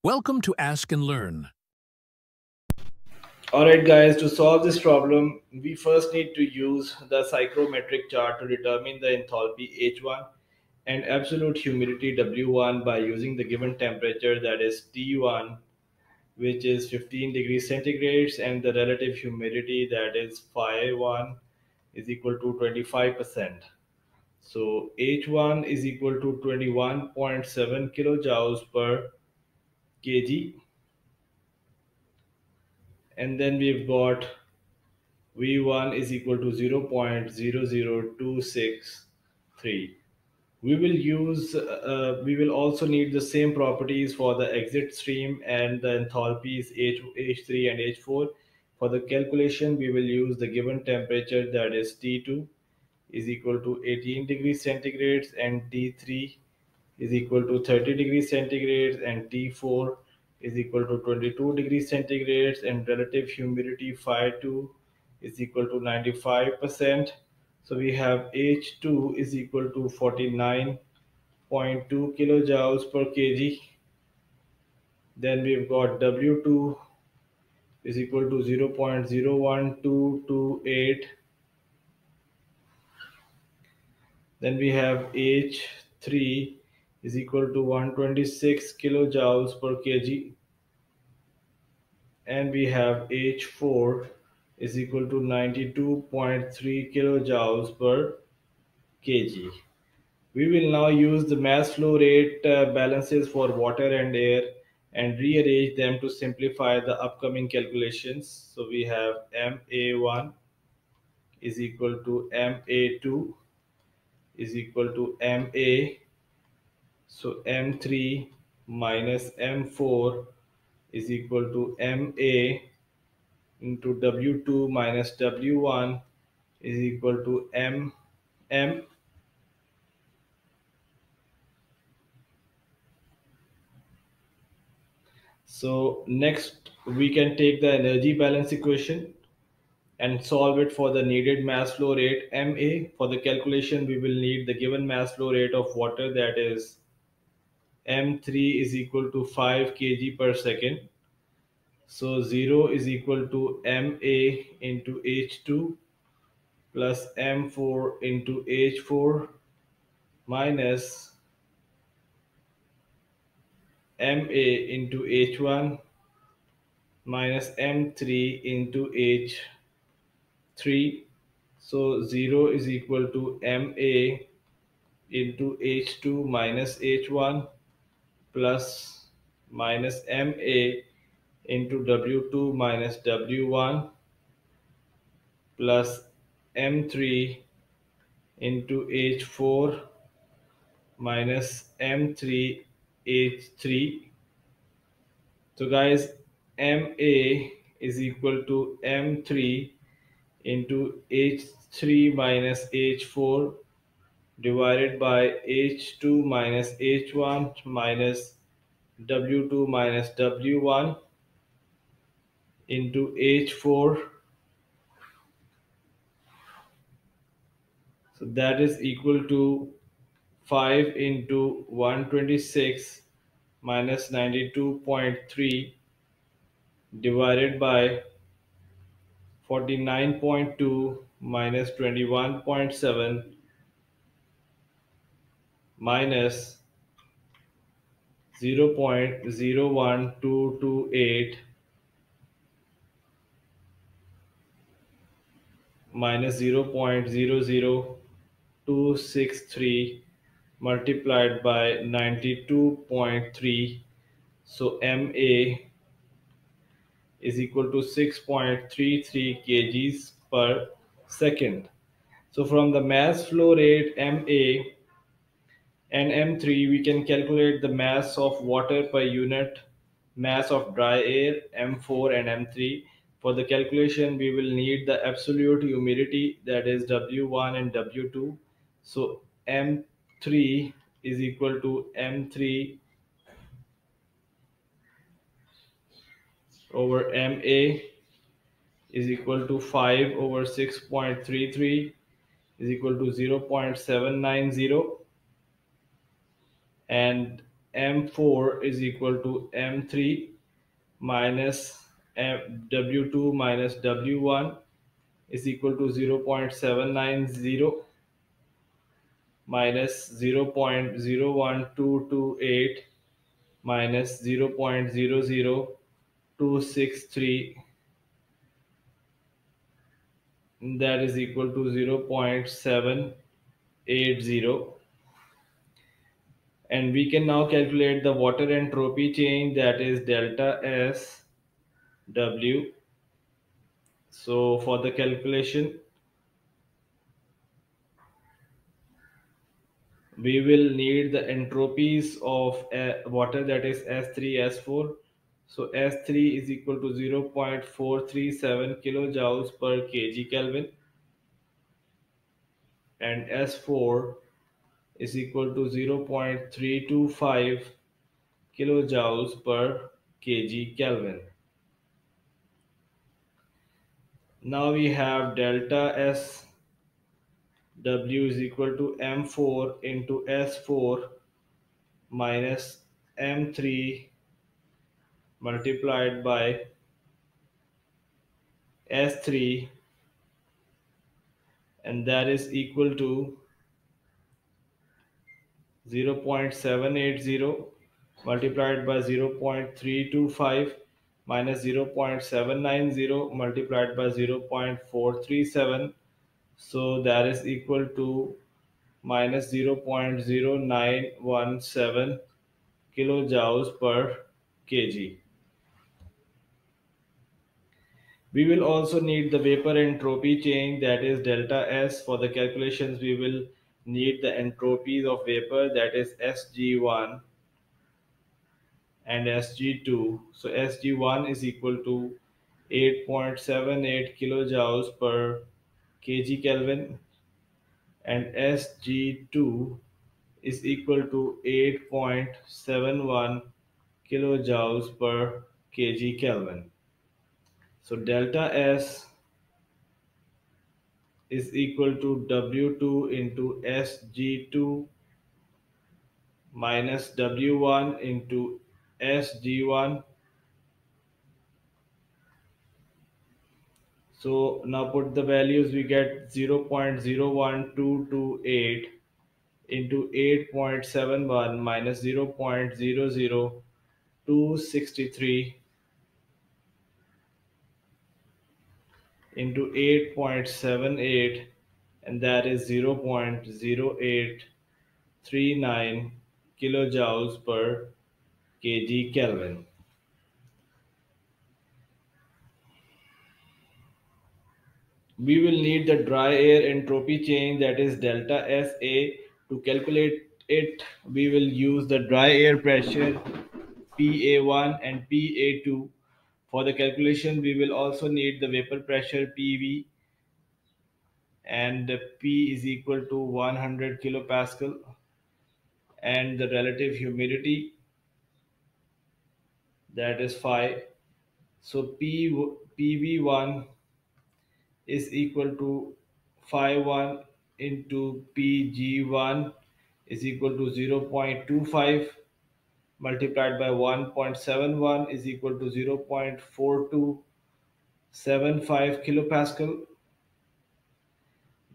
Welcome to Ask and Learn. Alright guys, to solve this problem, we first need to use the psychrometric chart to determine the enthalpy H1 and absolute humidity W1 by using the given temperature, that is T1, which is 15 degrees centigrade, and the relative humidity, that is phi1, is equal to 25%. So H1 is equal to 21.7 kilojoules per kg, and then we've got V1 is equal to 0.00263. We will also need the same properties for the exit stream and the enthalpies H3 and H4. For the calculation, we will use the given temperature, that is T2 is equal to 18 degrees centigrade, and T3 is equal to 30 degrees centigrade, and T4 is equal to 22 degrees centigrade, and relative humidity phi2 is equal to 95%. So we have H2 is equal to 49.2 kilojoules per kg. Then we've got W2 is equal to 0.01228. Then we have H3 is equal to 126 kilojoules per kg, and we have H4 is equal to 92.3 kilojoules per kg. We will now use the mass flow rate balances for water and air and rearrange them to simplify the upcoming calculations. So we have MA1 is equal to MA2 is equal to MA. So M3 minus M4 is equal to MA into W2 minus W1 is equal to MM. So next we can take the energy balance equation and solve it for the needed mass flow rate MA. For the calculation, we will need the given mass flow rate of water, that is M3 is equal to 5 kg per second. So 0 is equal to MA into H2 plus M4 into H4 minus MA into H1 minus M3 into H3. So 0 is equal to MA into H2 minus H1 plus minus MA into W2 minus W1 plus M3 into H4 minus M3 H3. So guys, MA is equal to M3 into H3 minus H4 divided by H2 minus H1 minus W2 minus W1 into H4. So that is equal to 5 into 126 minus 92.3 divided by 49.2 minus 21.7 minus 0.01228 minus 0.00263 multiplied by 92.3. So MA is equal to 6.33 kgs per second. So from the mass flow rate MA and M3, we can calculate the mass of water per unit mass of dry air, M4 and M3. For the calculation, we will need the absolute humidity, that is W1 and W2. So M3 is equal to M3 over MA is equal to 5 over 6.33 is equal to 0.790, and M4 is equal to M3 minus W2 minus W1 is equal to 0.790 minus 0.01228 minus 0.00263, that is equal to 0.780. And we can now calculate the water entropy change, that is delta S W. So for the calculation, we will need the entropies of water, that is S3 S4. So S3 is equal to 0.437 kilojoules per kg Kelvin, and S4 is equal to 0.325 kilojoules per kg Kelvin. Now we have delta S W is equal to M4 into S4 minus M3 multiplied by S3, and that is equal to 0.780 multiplied by 0.325 minus 0.790 multiplied by 0.437. So that is equal to minus 0.0917 kilojoules per kg. We will also need the vapor entropy change, that is delta S. For the calculations, we will need the entropies of vapor, that is Sg1 and Sg2. So Sg1 is equal to 8.78 kilojoules per kg Kelvin, and Sg2 is equal to 8.71 kilojoules per kg Kelvin. So delta S is equal to W2 into Sg2 minus W1 into Sg1. So now put the values, we get 0.01228 into 8.71 minus 0.00263 into 8.78, and that is 0.0839 kilojoules per kg Kelvin. We will need the dry air entropy change, that is delta SA. To calculate it, we will use the dry air pressure PA1 and PA2. For the calculation, we will also need the vapor pressure PV, and the P is equal to 100 kilopascal, and the relative humidity, that is phi. So PV1 is equal to phi 1 into Pg1 is equal to 0.25 multiplied by 1.71 is equal to 0.4275 kilopascal.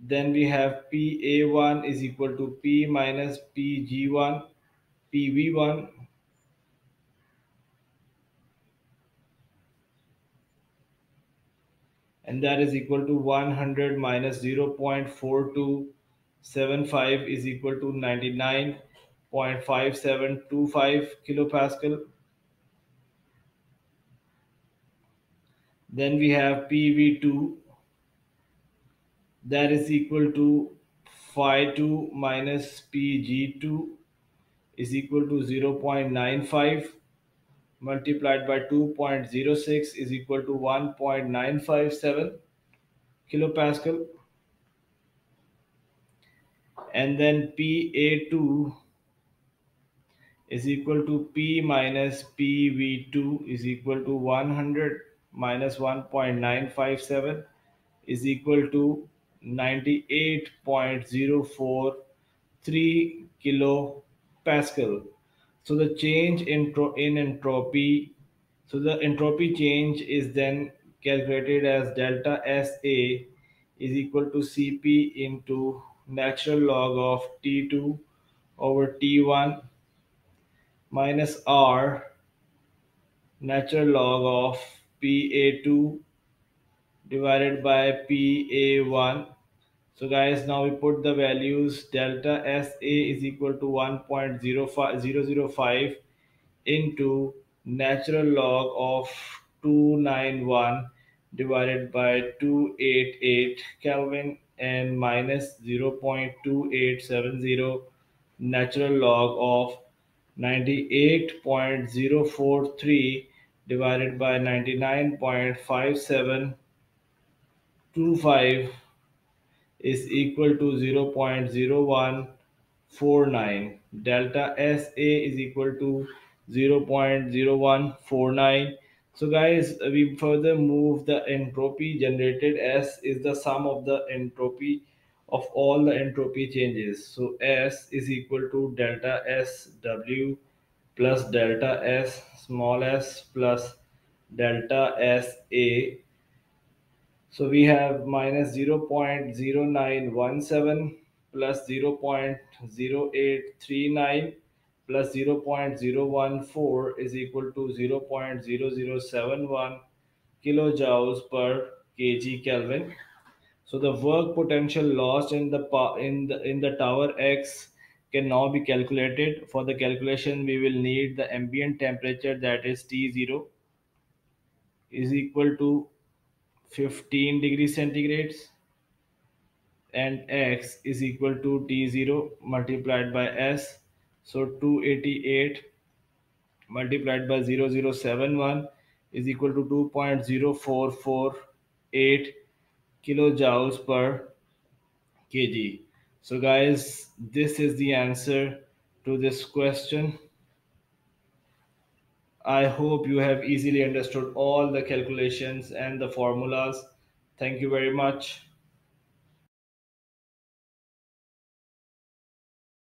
Then we have PA1 is equal to P minus Pg1, PV1, and that is equal to 100 minus 0.4275 is equal to 99.5725 kilopascal. Then we have PV2, that is equal to phi 2 minus Pg2 is equal to 0.95 multiplied by 2.06 is equal to 1.957 kilopascal. And then PA2 is equal to P minus PV2 is equal to 100 minus 1.957 is equal to 98.043 kilopascal. So the change in entropy, so the entropy change is then calculated as delta SA is equal to Cp into natural log of T2 over T1 minus R natural log of PA2 divided by PA1. So guys, now we put the values. Delta SA is equal to 1.05005 into natural log of 291 divided by 288 Kelvin and minus 0.2870 natural log of 98.043 divided by 99.5725 is equal to 0.0149. Delta SA is equal to 0.0149. So guys, we further move the entropy generated. S is the sum of the entropy of all the entropy changes. So S is equal to delta SW plus delta S small s plus delta SA. So we have minus 0.0917 plus 0.0839 plus 0.014 is equal to 0.0071 kilojoules per kg Kelvin. So the work potential lost in the tower X can now be calculated. For the calculation, we will need the ambient temperature, that is T0 is equal to 15 degrees centigrades, and x is equal to T0 multiplied by S. So 288 multiplied by 0071 is equal to 2.0448 kilojoules per kg. So guys, this is the answer to this question. I hope you have easily understood all the calculations and the formulas. Thank you very much.